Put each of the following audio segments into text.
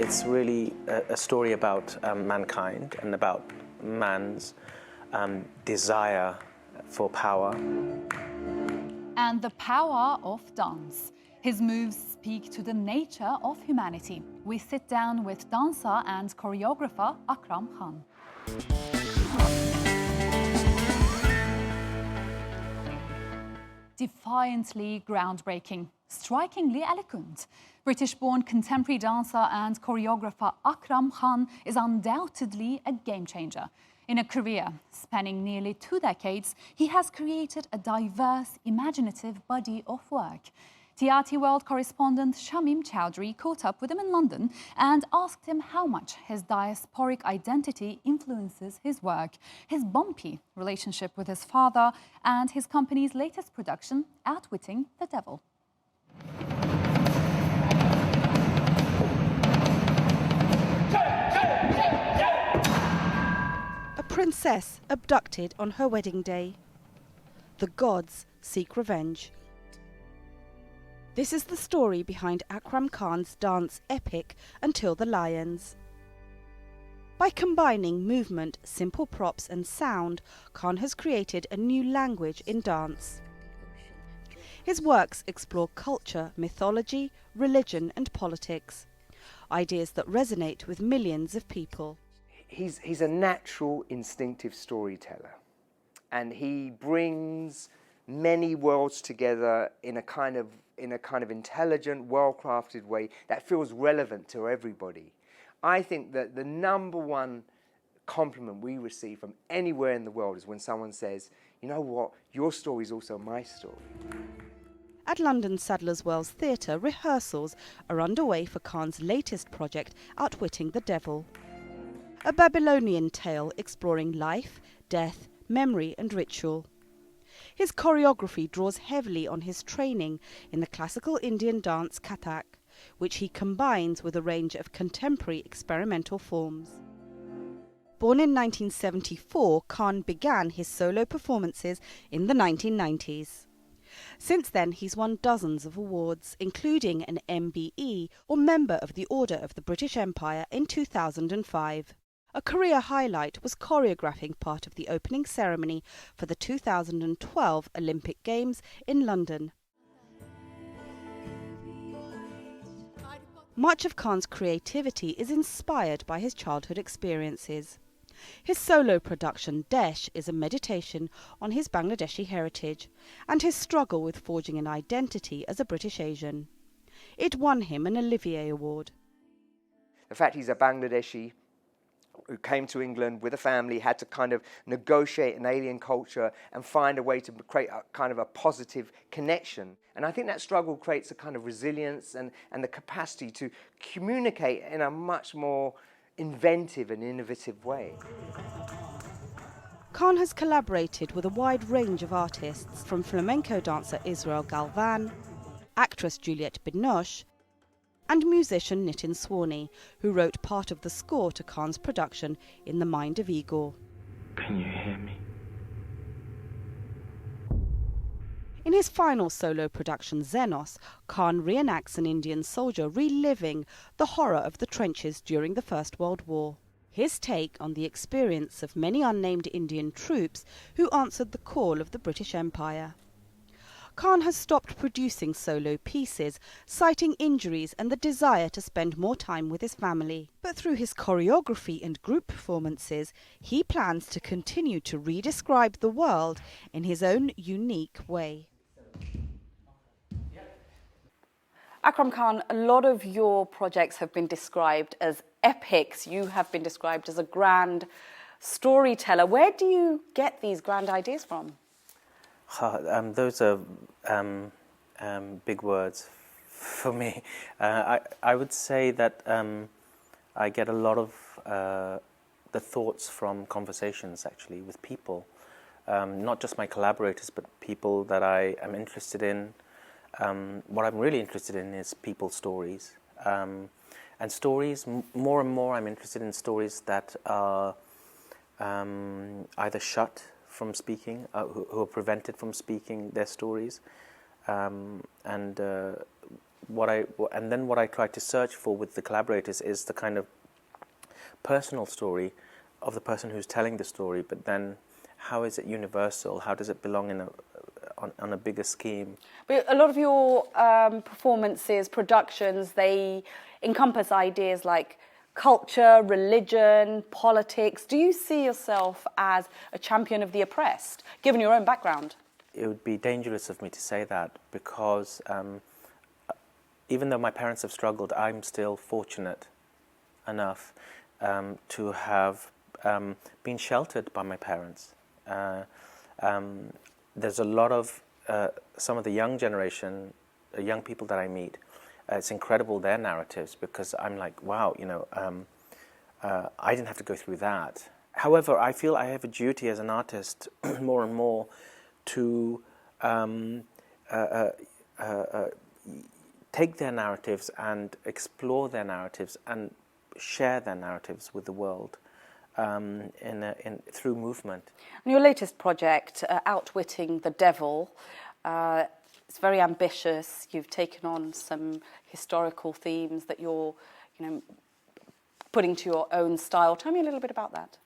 It's really a story about mankind and about man's desire for power. And the power of dance. His moves speak to the nature of humanity. We sit down with dancer and choreographer Akram Khan. Defiantly groundbreaking, strikingly eloquent. British-born contemporary dancer and choreographer Akram Khan is undoubtedly a game-changer. In a career spanning nearly 2 decades, he has created a diverse, imaginative body of work. TRT World correspondent Shamim Chowdhury caught up with him in London and asked him how much his diasporic identity influences his work, his bumpy relationship with his father, and his company's latest production, Outwitting the Devil. A princess abducted on her wedding day. The gods seek revenge. This is the story behind Akram Khan's dance epic Until the Lions. By combining movement, simple props and sound, Khan has created a new language in dance. His works explore culture, mythology, religion and politics, ideas that resonate with millions of people. He's a natural, instinctive storyteller, and he brings many worlds together in a kind of intelligent, well-crafted way that feels relevant to everybody. I think that the #1 compliment we receive from anywhere in the world is when someone says, you know what, your story is also my story. At London's Sadler's Wells Theatre, rehearsals are underway for Khan's latest project, Outwitting the Devil. A Babylonian tale exploring life, death, memory and ritual. His choreography draws heavily on his training in the classical Indian dance Kathak, which he combines with a range of contemporary experimental forms. Born in 1974, Khan began his solo performances in the 1990s. Since then, he's won dozens of awards, including an MBE, or Member of the Order of the British Empire, in 2005. A career highlight was choreographing part of the opening ceremony for the 2012 Olympic Games in London. Much of Khan's creativity is inspired by his childhood experiences. His solo production, Desh, is a meditation on his Bangladeshi heritage and his struggle with forging an identity as a British Asian. It won him an Olivier Award. The fact he's a Bangladeshi who came to England with a family, had to kind of negotiate an alien culture and find a way to create a kind of a positive connection. And I think that struggle creates a kind of resilience and the capacity to communicate in a much more inventive and innovative way. Khan has collaborated with a wide range of artists, from flamenco dancer Israel Galvan, actress Juliette Binoche, and musician Nitin Sawhney, who wrote part of the score to Khan's production In the Mind of Igor. Can you hear me? In his final solo production, Xenos, Khan reenacts an Indian soldier reliving the horror of the trenches during the First World War. His take on the experience of many unnamed Indian troops who answered the call of the British Empire. Khan has stopped producing solo pieces, citing injuries and the desire to spend more time with his family. But through his choreography and group performances, he plans to continue to redescribe the world in his own unique way. Akram Khan, a lot of your projects have been described as epics. You have been described as a grand storyteller. Where do you get these grand ideas from? Those are big words for me. I would say that I get a lot of the thoughts from conversations, actually, with people. Not just my collaborators, but people that I am interested in. What I'm really interested in is people's stories. And stories, more and more I'm interested in stories that are either shut from speaking, who are prevented from speaking their stories, and and then what I try to search for with the collaborators is the kind of personal story of the person who's telling the story, but then how is it universal? How does it belong in on a bigger scheme? But a lot of your performances, productions, they encompass ideas like culture, religion, politics. Do you see yourself as a champion of the oppressed, given your own background? It would be dangerous of me to say that, because even though my parents have struggled, I'm still fortunate enough to have been sheltered by my parents. There's a lot of some of the young generation, young people that I meet. It's incredible, their narratives, because I'm like, wow, I didn't have to go through that. However, I feel I have a duty as an artist more and more to take their narratives and explore their narratives and share their narratives with the world through movement. And your latest project, Outwitting the Devil, it's very ambitious. You've taken on some historical themes that you're, putting to your own style. Tell me a little bit about that.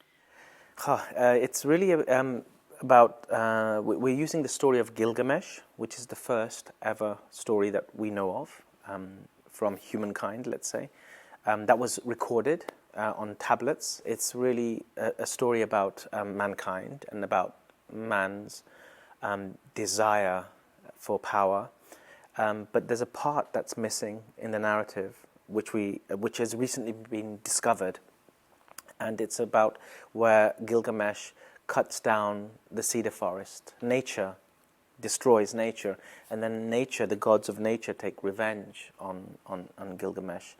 It's really about, we're using the story of Gilgamesh, which is the first ever story that we know of from humankind, let's say, that was recorded on tablets. It's really a story about mankind and about man's desire for power, but there's a part that's missing in the narrative, which has recently been discovered, and it's about where Gilgamesh cuts down the cedar forest. Nature destroys nature, and then nature, the gods of nature, take revenge on Gilgamesh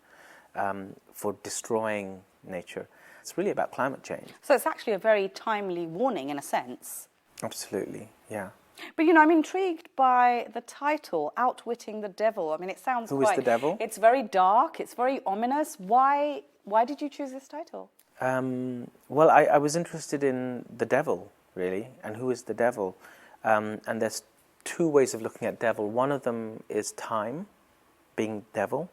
for destroying nature. It's really about climate change. So it's actually a very timely warning, in a sense. Absolutely, yeah. But, I'm intrigued by the title, Outwitting the Devil. I mean, it sounds Who is the devil? It's very dark, it's very ominous. Why did you choose this title? Well, I was interested in the devil, really, and who is the devil. And there's two ways of looking at devil. One of them is time, being devil,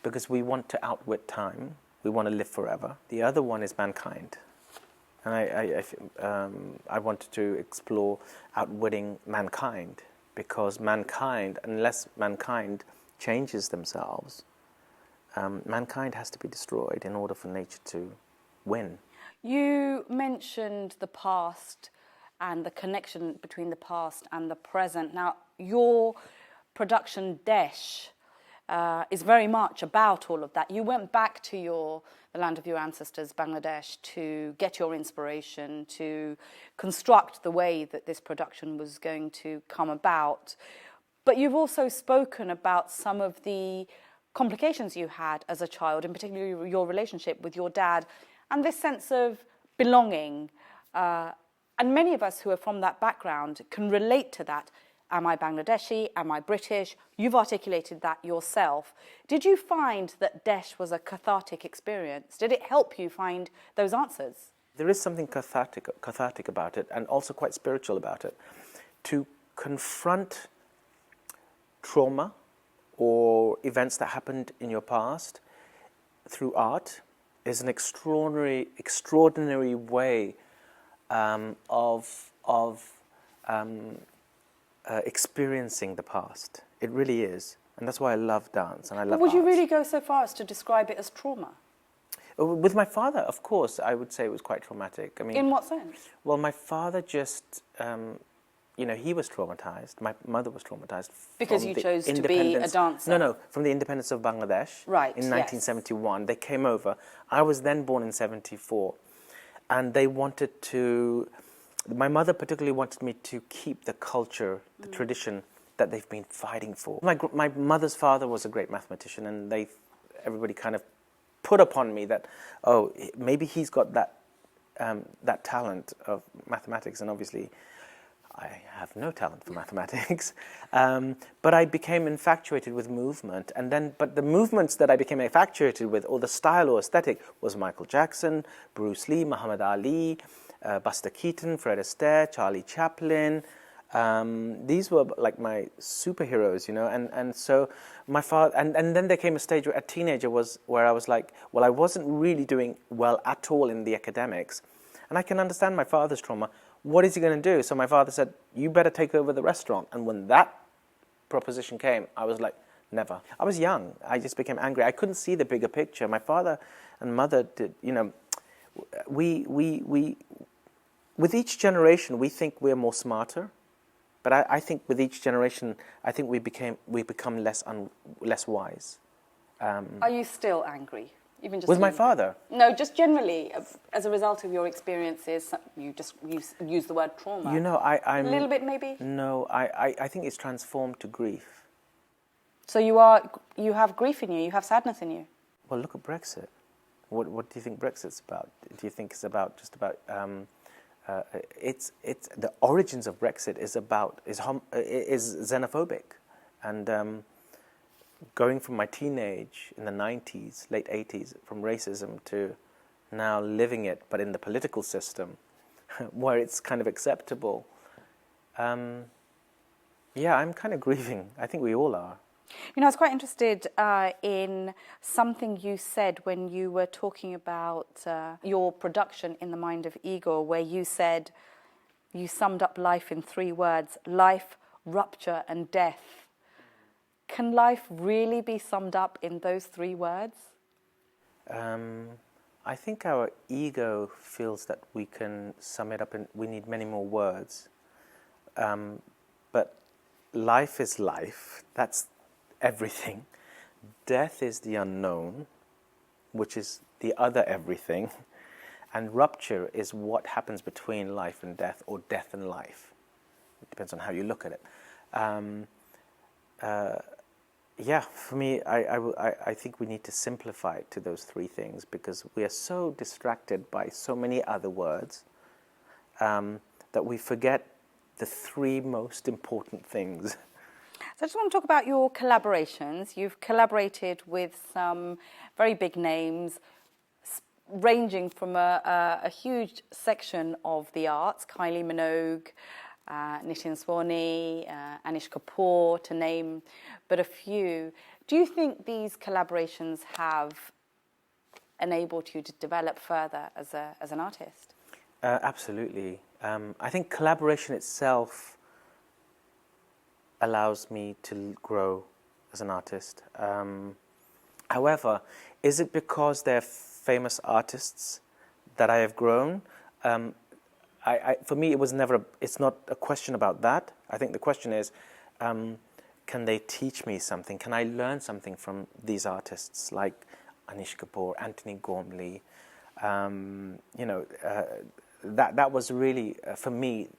because we want to outwit time. We want to live forever. The other one is mankind. And I wanted to explore outwitting mankind, because mankind, unless mankind changes themselves, mankind has to be destroyed in order for nature to win. You mentioned the past and the connection between the past and the present. Now, your production, Desh, is very much about all of that. You went back to the land of your ancestors, Bangladesh, to get your inspiration, to construct the way that this production was going to come about. But you've also spoken about some of the complications you had as a child, in particular your relationship with your dad, and this sense of belonging. And many of us who are from that background can relate to that. Am I Bangladeshi? Am I British? You've articulated that yourself. Did you find that Desh was a cathartic experience? Did it help you find those answers? There is something cathartic about it, and also quite spiritual about it. To confront trauma or events that happened in your past through art is an extraordinary way of experiencing the past. It really is. And that's why I love dance and I love Would you art. really go so far as to describe it as trauma? With my father, of course, I would say it was quite traumatic. I mean, in what sense? Well, my father just, he was traumatized. My mother was traumatized. Because you chose to be a dancer? No, from the independence of Bangladesh. Right, in 1971. They came over. I was then born in 74. And they wanted to... My mother particularly wanted me to keep the culture, the tradition that they've been fighting for. My mother's father was a great mathematician, and everybody kind of put upon me that, maybe he's got that talent of mathematics, and obviously I have no talent for mathematics. But I became infatuated with movement, but the movements that I became infatuated with, or the style or aesthetic, was Michael Jackson, Bruce Lee, Muhammad Ali, Buster Keaton, Fred Astaire, Charlie Chaplin, These were like my superheroes, you know, and so my father, and then there came a stage where a teenager where I was like, well, I wasn't really doing well at all in the academics, and I can understand my father's trauma. What is he going to do? So my father said, you better take over the restaurant. And when that proposition came, I was like, never. I was young. I just became angry. I couldn't see the bigger picture. My father and mother did, you know, we with each generation, we think we're more smarter. But I think with each generation, I think we become less wise. Are you still angry? Even just with my father? No, just generally, as a result of your experiences, you just use the word trauma. You know, I'm... A little bit, maybe? No, I think it's transformed to grief. So you have grief in you, you have sadness in you? Well, look at Brexit. What do you think Brexit's about? Do you think it's about just about... it's the origins of Brexit is xenophobic, and going from my teenage in the 90s, late 80s, from racism to now living it, but in the political system, where it's kind of acceptable. Yeah, I'm kind of grieving. I think we all are. You know, I was quite interested in something you said when you were talking about your production in the Mind of Igor, where you said you summed up life in 3 words: life, rupture, and death. Can life really be summed up in those 3 words? I think our ego feels that we can sum it up and we need many more words. But life is life. That's everything. Death is the unknown, which is the other everything. And rupture is what happens between life and death, or death and life. It depends on how you look at it. Yeah, for me, I think we need to simplify it to those 3 things, because we are so distracted by so many other words that we forget the 3 most important things. So I just want to talk about your collaborations. You've collaborated with some very big names, ranging from a huge section of the arts: Kylie Minogue, Nitin Sawhney, Anish Kapoor, to name but a few. Do you think these collaborations have enabled you to develop further as an artist? Absolutely. I think collaboration itself allows me to grow as an artist. However, is it because they're famous artists that I have grown? For me, it was never. It's not a question about that. I think the question is, can they teach me something? Can I learn something from these artists like Anish Kapoor, Anthony Gormley? You know, that was really for me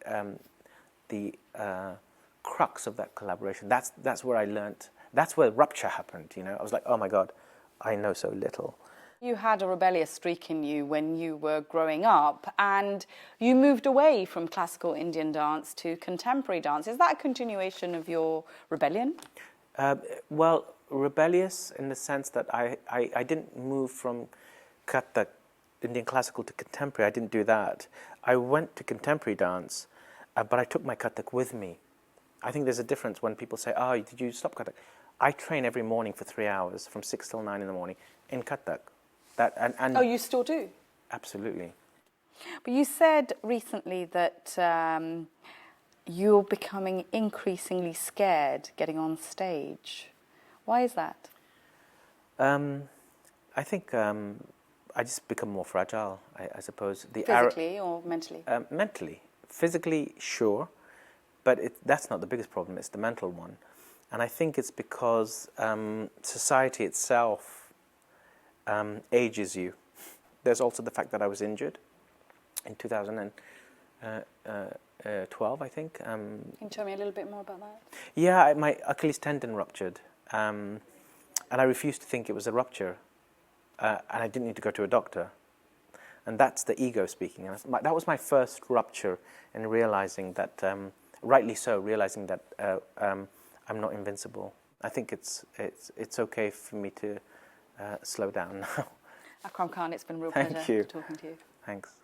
the crux of that collaboration. That's where I learnt. That's where rupture happened. You know, I was like, oh my God, I know so little. You had a rebellious streak in you when you were growing up, and you moved away from classical Indian dance to contemporary dance. Is that a continuation of your rebellion? Well, rebellious in the sense that I didn't move from Kathak, Indian classical, to contemporary. I didn't do that. I went to contemporary dance, but I took my Kathak with me. I think there's a difference when people say, oh, did you stop Kathak? I train every morning for 3 hours, from 6 till 9 in the morning, in Kathak. Oh, you still do? Absolutely. But you said recently that you're becoming increasingly scared getting on stage. Why is that? I think I just become more fragile, I suppose. Physically or mentally? Mentally. Physically, sure. But that's not the biggest problem, it's the mental one. And I think it's because society itself ages you. There's also the fact that I was injured in 2012, I think. Can you tell me a little bit more about that? Yeah, my Achilles tendon ruptured, and I refused to think it was a rupture, and I didn't need to go to a doctor. And that's the ego speaking. And that was my first rupture in realizing that, rightly so, realizing that I'm not invincible. I think it's okay for me to slow down now. Akram Khan, it's been a real Thank pleasure you. talking to you. Thanks.